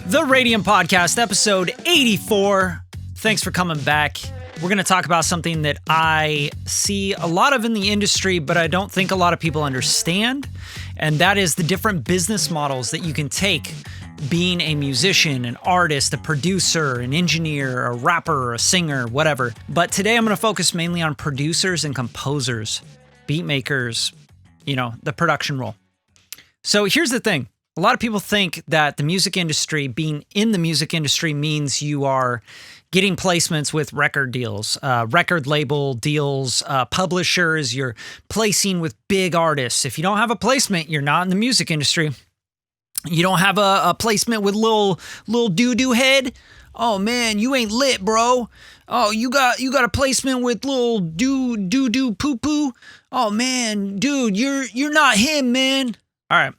The Radium Podcast, episode 84. Thanks for coming back. We're going to talk about something that I see a lot of in the industry, but I don't think a lot of people understand, and that is the different business models that you can take being a musician, an artist, a producer, an engineer, a rapper, a singer, whatever. But today I'm going to focus mainly on producers and composers, beat makers, the production role. So here's the thing. A lot of people think that the music industry, being in the music industry, means you are getting placements with record deals, record label deals, publishers, you're placing with big artists. If you don't have a placement, you're not in the music industry. You don't have a placement with little doo-doo head? Oh man, you ain't lit, bro. Oh, you got a placement with little doo-doo poo-poo? Oh man, dude, you're not him, man. All right.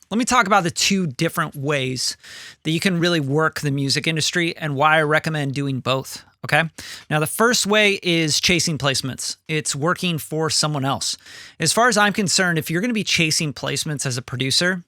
Let me talk about the two different ways that you can really work the music industry and why I recommend doing both, okay? Now, the first way is chasing placements. It's working for someone else. As far as I'm concerned, if you're going to be chasing placements as a producer,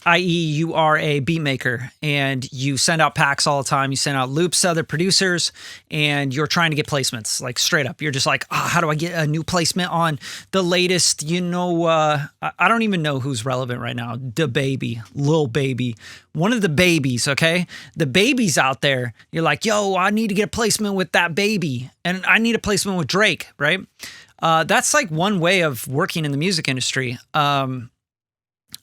i.e. you are a beat maker and you send out packs all the time, you send out loops to other producers, and you're trying to get placements, like straight up. You're just like, how do I get a new placement on the latest, I don't even know who's relevant right now. Da Baby, Lil Baby, one of the babies, okay? The babies out there, you're like, yo, I need to get a placement with that baby, and I need a placement with Drake, right? That's like one way of working in the music industry.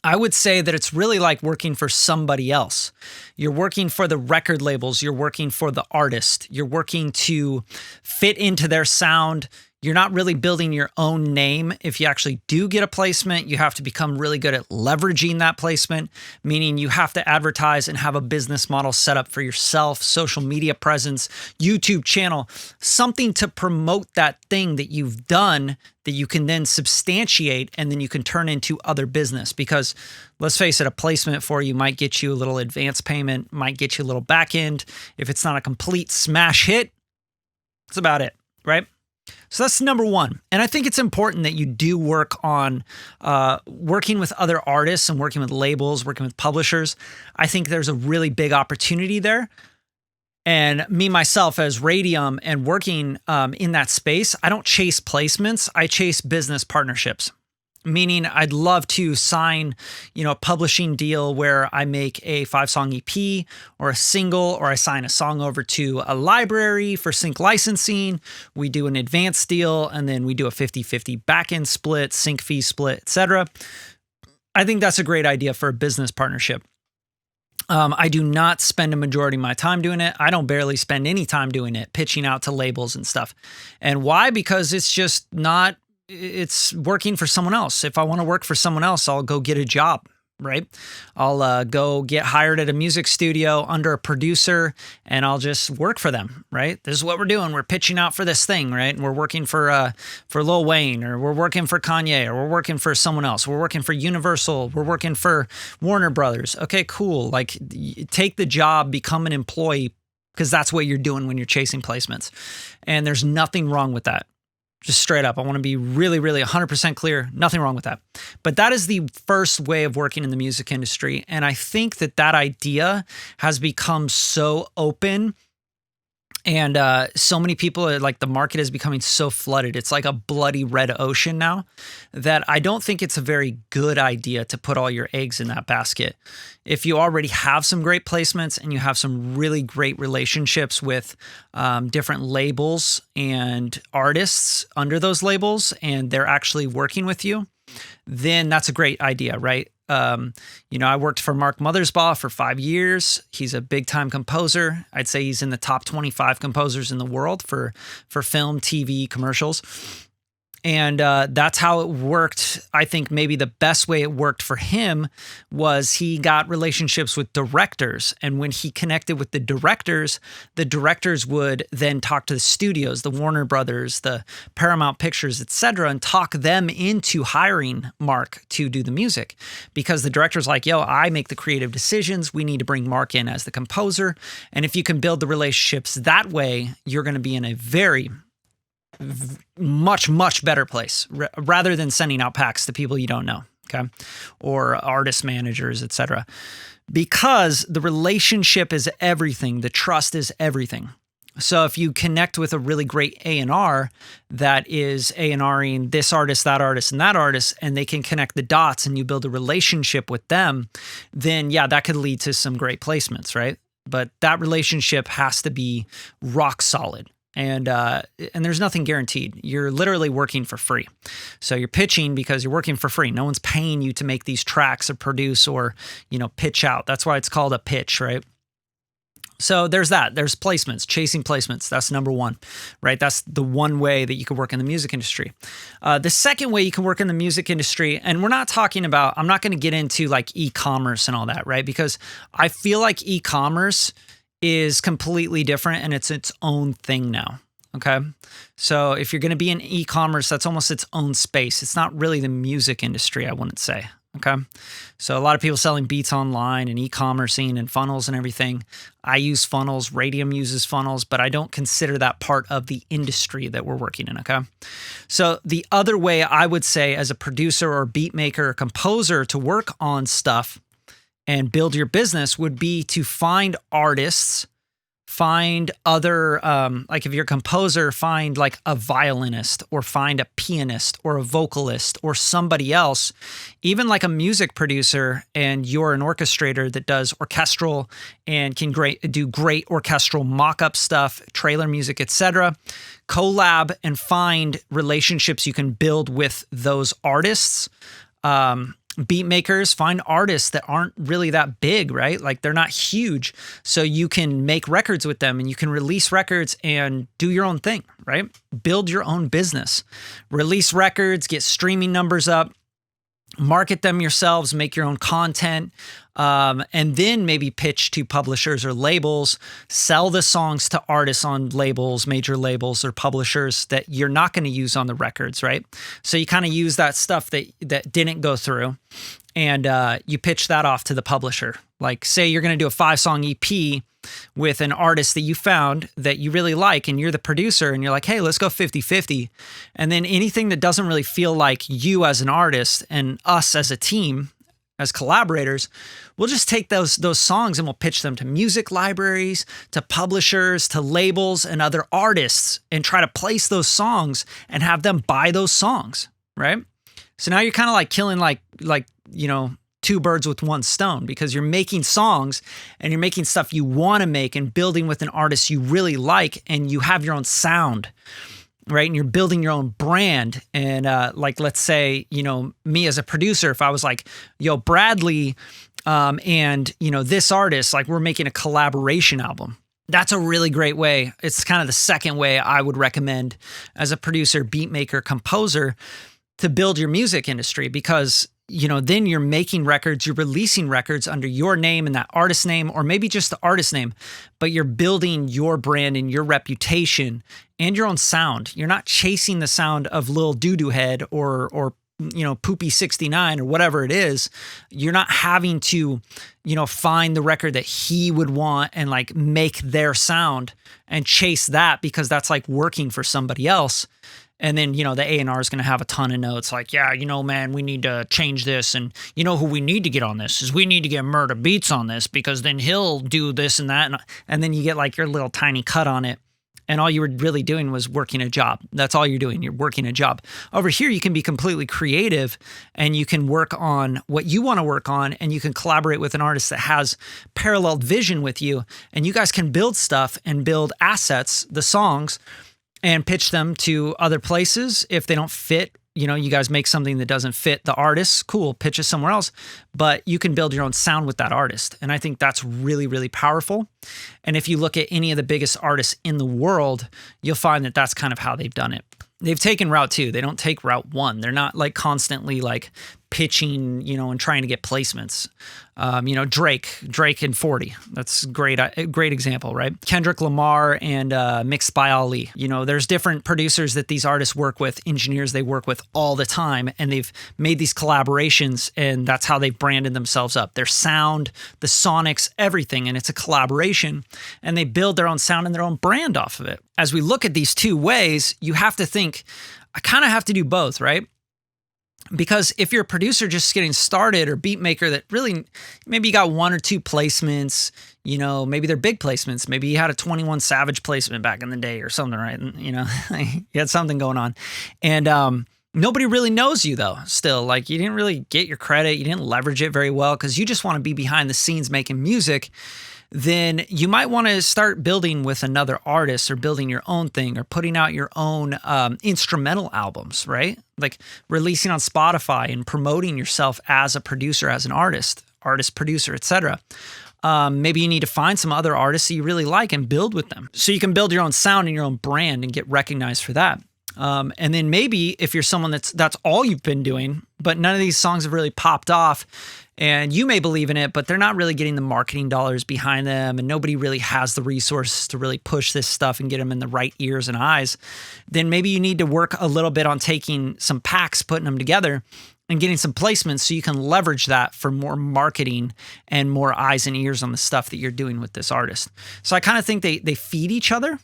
I would say that it's really like working for somebody else. You're working for the record labels. You're working for the artist. You're working to fit into their sound. You're not really building your own name. If you actually do get a placement, you have to become really good at leveraging that placement, meaning you have to advertise and have a business model set up for yourself, social media presence, YouTube channel, something to promote that thing that you've done that you can then substantiate and then you can turn into other business. Because let's face it, a placement for you might get you a little advance payment, might get you a little back end. If it's not a complete smash hit, that's about it, right? So that's number one. And I think it's important that you do work on working with other artists and working with labels, working with publishers. I think there's a really big opportunity there. And me, myself, as Radium and working in that space, I don't chase placements. I chase business partnerships. Meaning I'd love to sign, a publishing deal where I make a 5-song EP or a single, or I sign a song over to a library for sync licensing. We do an advance deal, and then we do a 50-50 back-end split, sync fee split, etc. I think that's a great idea for a business partnership. I do not spend a majority of my time doing it. I don't barely spend any time doing it, pitching out to labels and stuff. And why? Because it's working for someone else. If I want to work for someone else, I'll go get a job, right? I'll go get hired at a music studio under a producer, and I'll just work for them, right? This is what we're doing. We're pitching out for this thing, right? And we're working for Lil Wayne, or we're working for Kanye, or we're working for someone else. We're working for Universal. We're working for Warner Brothers. Okay, cool. Like, take the job, become an employee, because that's what you're doing when you're chasing placements. And there's nothing wrong with that. Just straight up. I want to be really, really 100% clear. Nothing wrong with that. But that is the first way of working in the music industry. And I think that idea has become so open, and so many people, like, the market is becoming so flooded. It's like a bloody red ocean now, that I don't think it's a very good idea to put all your eggs in that basket. If you already have some great placements and you have some really great relationships with different labels and artists under those labels, and they're actually working with you, then that's a great idea, right? I worked for Mark Mothersbaugh for 5 years. He's a big time composer. I'd say he's in the top 25 composers in the world for film, TV, commercials. And that's how it worked. I think maybe the best way it worked for him was he got relationships with directors. And when he connected with the directors would then talk to the studios, the Warner Brothers, the Paramount Pictures, etc., and talk them into hiring Mark to do the music. Because the director's like, yo, I make the creative decisions. We need to bring Mark in as the composer. And if you can build the relationships that way, you're going to be in a very much better place rather than sending out packs to people you don't know, okay, or artist managers, etc. because the relationship is everything. The trust is everything. So if you connect with a really great A&R that is A&Ring this artist, that artist, and that artist, and they can connect the dots and you build a relationship with them, then yeah, that could lead to some great placements, right? But that relationship has to be rock solid. And there's nothing guaranteed. You're literally working for free. So you're pitching because you're working for free. No one's paying you to make these tracks or produce or, pitch out. That's why it's called a pitch, right? So there's that. There's placements, chasing placements. That's number one, right? That's the one way that you can work in the music industry. The second way you can work in the music industry, and we're not talking about, I'm not going to get into like e-commerce and all that, right? Because I feel like e-commerce is completely different and it's its own thing now. Okay. So if you're going to be in e-commerce, that's almost its own space. It's not really the music industry, I wouldn't say. Okay. So a lot of people selling beats online and e-commercing and funnels and everything. I use funnels. Radium uses funnels, but I don't consider that part of the industry that we're working in. Okay. So the other way I would say as a producer or beat maker or composer to work on stuff and build your business would be to find artists, find other, like if you're a composer, find like a violinist or find a pianist or a vocalist or somebody else, even like a music producer, and you're an orchestrator that does orchestral and can do great orchestral mock-up stuff, trailer music, etc. Collab and find relationships you can build with those artists. Beat makers, find artists that aren't really that big, right? Like they're not huge. So you can make records with them and you can release records and do your own thing, right? Build your own business, release records, get streaming numbers up, market them yourselves, make your own content, and then maybe pitch to publishers or labels, sell the songs to artists on labels, major labels or publishers that you're not going to use on the records, right? So you kind of use that stuff that didn't go through and you pitch that off to the publisher. Like say you're going to do a 5-song EP with an artist that you found that you really like and you're the producer and you're like, hey, let's go 50-50. And then anything that doesn't really feel like you as an artist and us as a team, as collaborators, we'll just take those songs and we'll pitch them to music libraries, to publishers, to labels and other artists and try to place those songs and have them buy those songs, right? So now you're kind of like killing like two birds with one stone, because you're making songs and you're making stuff you want to make and building with an artist you really like, and you have your own sound, right? And you're building your own brand. And like, let's say, me as a producer, if I was like, yo, Bradley, and this artist, like we're making a collaboration album. That's a really great way. It's kind of the second way I would recommend as a producer, beat maker, composer to build your music industry, because then you're making records, you're releasing records under your name and that artist name, or maybe just the artist name, but you're building your brand and your reputation and your own sound. You're not chasing the sound of Lil Doo-Doo Head or Poopy 69 or whatever it is. You're not having to, find the record that he would want and like make their sound and chase that, because that's like working for somebody else. And then, the A&R is going to have a ton of notes like, yeah, man, we need to change this. And who we need to get on this is we need to get Murder Beats on this, because then he'll do this and that. And then you get like your little tiny cut on it. And all you were really doing was working a job. That's all you're doing. You're working a job. Over here, you can be completely creative and you can work on what you want to work on, and you can collaborate with an artist that has parallel vision with you. And you guys can build stuff and build assets, the songs, and pitch them to other places. If they don't fit, you guys make something that doesn't fit the artist, cool, pitch it somewhere else, but you can build your own sound with that artist. And I think that's really, really powerful. And if you look at any of the biggest artists in the world, you'll find that that's kind of how they've done it. They've taken route 2. They don't take route 1. They're not like constantly like pitching, and trying to get placements. Drake and 40. That's great example, right? Kendrick Lamar and Mixed by Ali. There's different producers that these artists work with, engineers they work with all the time, and they've made these collaborations, and that's how they've branded themselves up. Their sound, the sonics, everything, and it's a collaboration, and they build their own sound and their own brand off of it. As we look at these two ways, you have to think, I kind of have to do both, right? Because if you're a producer just getting started or beat maker that really, maybe you got one or two placements, maybe they're big placements. Maybe you had a 21 Savage placement back in the day or something, right? And, you had something going on. And nobody really knows you though, still. Like you didn't really get your credit. You didn't leverage it very well because you just want to be behind the scenes making music. Then you might want to start building with another artist or building your own thing or putting out your own instrumental albums, right? Like releasing on Spotify and promoting yourself as a producer, as an artist, producer, etc. Maybe you need to find some other artists that you really like and build with them so you can build your own sound and your own brand and get recognized for that. And then maybe if you're someone that's all you've been doing, but none of these songs have really popped off, and you may believe in it, but they're not really getting the marketing dollars behind them, and nobody really has the resources to really push this stuff and get them in the right ears and eyes, then maybe you need to work a little bit on taking some packs, putting them together, and getting some placements so you can leverage that for more marketing and more eyes and ears on the stuff that you're doing with this artist. So I kind of think they feed each other.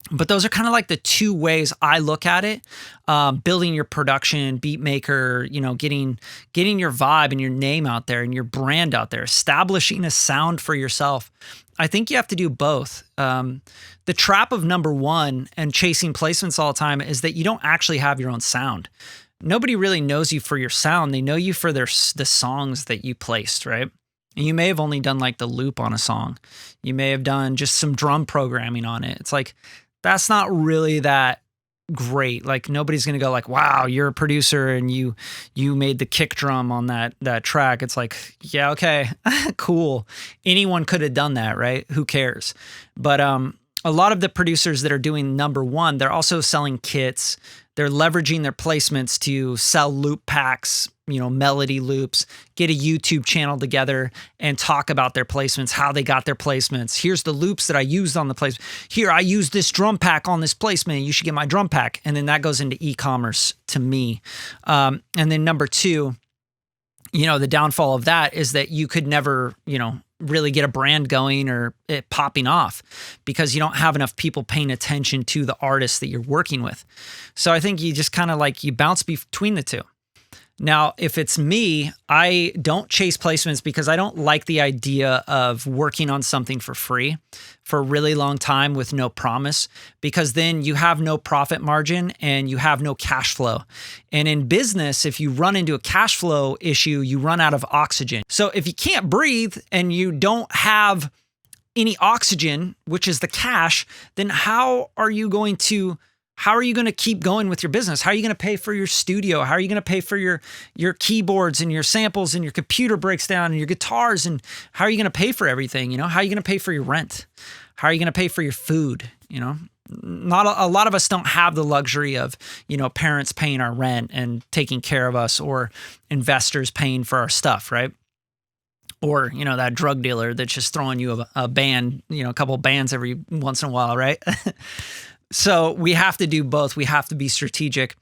But those are kind of like the two ways I look at it. Building your production, beat maker, getting your vibe and your name out there and your brand out there, establishing a sound for yourself. I think you have to do both. The trap of number one and chasing placements all the time is that you don't actually have your own sound. Nobody really knows you for your sound. They know you for the songs that you placed, right? And you may have only done like the loop on a song. You may have done just some drum programming on it. It's like, that's not really that great. Like nobody's going to go like, wow, you're a producer and you made the kick drum on that track. It's like, yeah, okay, cool. Anyone could have done that, right? Who cares? But a lot of the producers that are doing number one, they're also selling kits. They're leveraging their placements to sell loop packs, melody loops, get a YouTube channel together and talk about their placements, how they got their placements. Here's the loops that I used on the placement. Here, I used this drum pack on this placement. You should get my drum pack. And then that goes into e-commerce to me. And then number two, the downfall of that is that you could never, really get a brand going or it popping off because you don't have enough people paying attention to the artists that you're working with. So I think you just kind of like you bounce between the two. Now, if it's me, I don't chase placements because I don't like the idea of working on something for free for a really long time with no promise, because then you have no profit margin and you have no cash flow. And in business, if you run into a cash flow issue, you run out of oxygen. So if you can't breathe and you don't have any oxygen, which is the cash, then how are you going to keep going with your business? How are you going to pay for your studio? How are you going to pay for your keyboards and your samples and your computer breaks down and your guitars? And how are you going to pay for everything? How are you going to pay for your rent? How are you going to pay for your food? Not a lot of us don't have the luxury of, parents paying our rent and taking care of us, or investors paying for our stuff, right? Or, that drug dealer that's just throwing you a band, a couple of bands every once in a while, right? So we have to do both. We have to be strategic.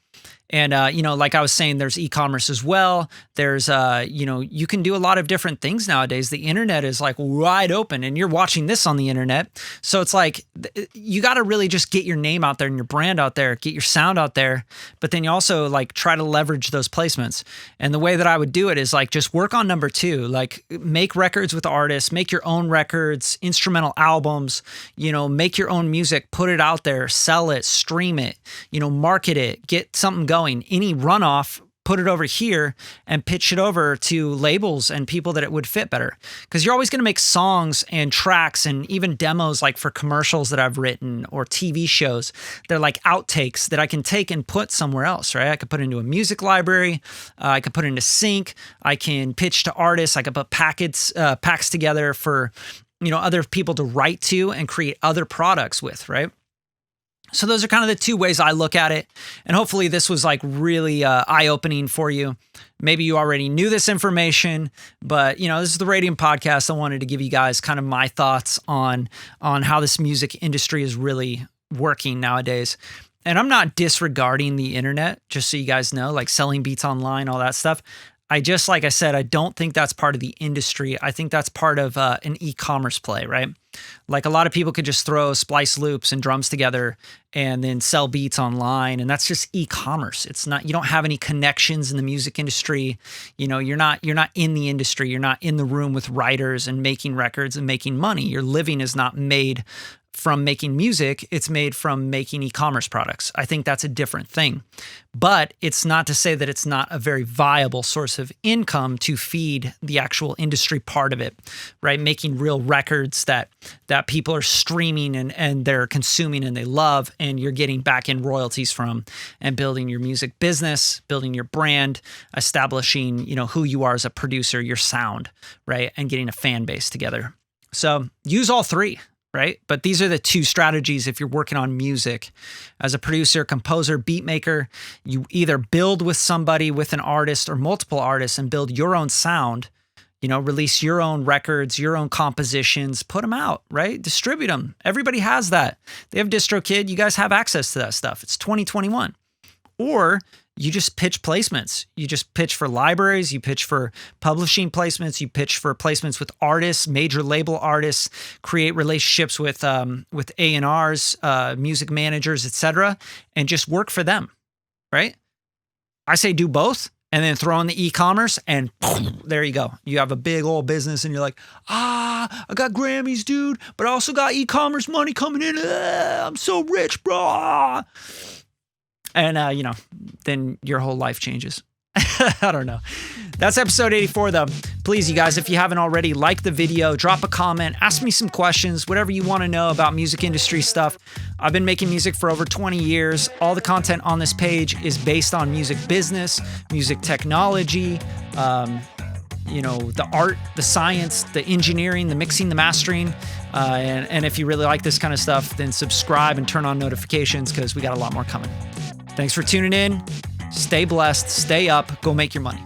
And, like I was saying, there's e-commerce as well. There's, you can do a lot of different things nowadays. The internet is like wide open, and you're watching this on the internet. So it's like, you got to really just get your name out there and your brand out there, get your sound out there. But then you also like try to leverage those placements. And the way that I would do it is like, just work on number two, like make records with artists, make your own records, instrumental albums, make your own music, put it out there, sell it, stream it, market it, get something going. Any runoff, put it over here and pitch it over to labels and people that it would fit better. Because you're always going to make songs and tracks and even demos like for commercials that I've written or TV shows. They're like outtakes that I can take and put somewhere else, right? I could put into a music library. I could put into sync. I can pitch to artists. I could put packs together for, other people to write to and create other products with, right? So those are kind of the two ways I look at it. And hopefully this was like really eye-opening for you. Maybe you already knew this information, but this is the Radium podcast. I wanted to give you guys kind of my thoughts on how this music industry is really working nowadays. And I'm not disregarding the internet, just so you guys know, like selling beats online, all that stuff. Like I said, I don't think that's part of the industry. I think that's part of an e-commerce play, right? Like a lot of people could just throw splice loops and drums together and then sell beats online. And that's just e-commerce. It's not, you don't have any connections in the music industry. You know, you're not in the industry. You're not in the room with writers and making records and making money. Your living is not made from making music, it's made from making e-commerce products. I think that's a different thing. But it's not to say that it's not a very viable source of income to feed the actual industry part of it, right? Making real records that people are streaming and they're consuming and they love, and you're getting back in royalties from, and building your music business, building your brand, establishing, you know, who you are as a producer, your sound, right? And getting a fan base together. So use all three. Right? But these are the two strategies if you're working on music. As a producer, composer, beat maker, you either build with somebody, with an artist or multiple artists, and build your own sound, you know, release your own records, your own compositions, put them out, right? Distribute them. Everybody has that. They have DistroKid. You guys have access to that stuff. It's 2021. Or you just pitch placements. You just pitch for libraries. You pitch for publishing placements. You pitch for placements with artists, major label artists, create relationships with A&Rs, music managers, etc., and just work for them, right? I say do both, and then throw in the e-commerce, and there you go. You have a big old business, and you're like, I got Grammys, dude, but I also got e-commerce money coming in. I'm so rich, bro. And, you know, then your whole life changes. I don't know. That's episode 84, though. Please, you guys, if you haven't already, like the video, drop a comment, ask me some questions, whatever you want to know about music industry stuff. I've been making music for over 20 years. All the content on this page is based on music business, music technology, you know, the art, the science, the engineering, the mixing, the mastering. And if you really like this kind of stuff, then subscribe and turn on notifications, because we got a lot more coming. Thanks for tuning in. Stay blessed, stay up, go make your money.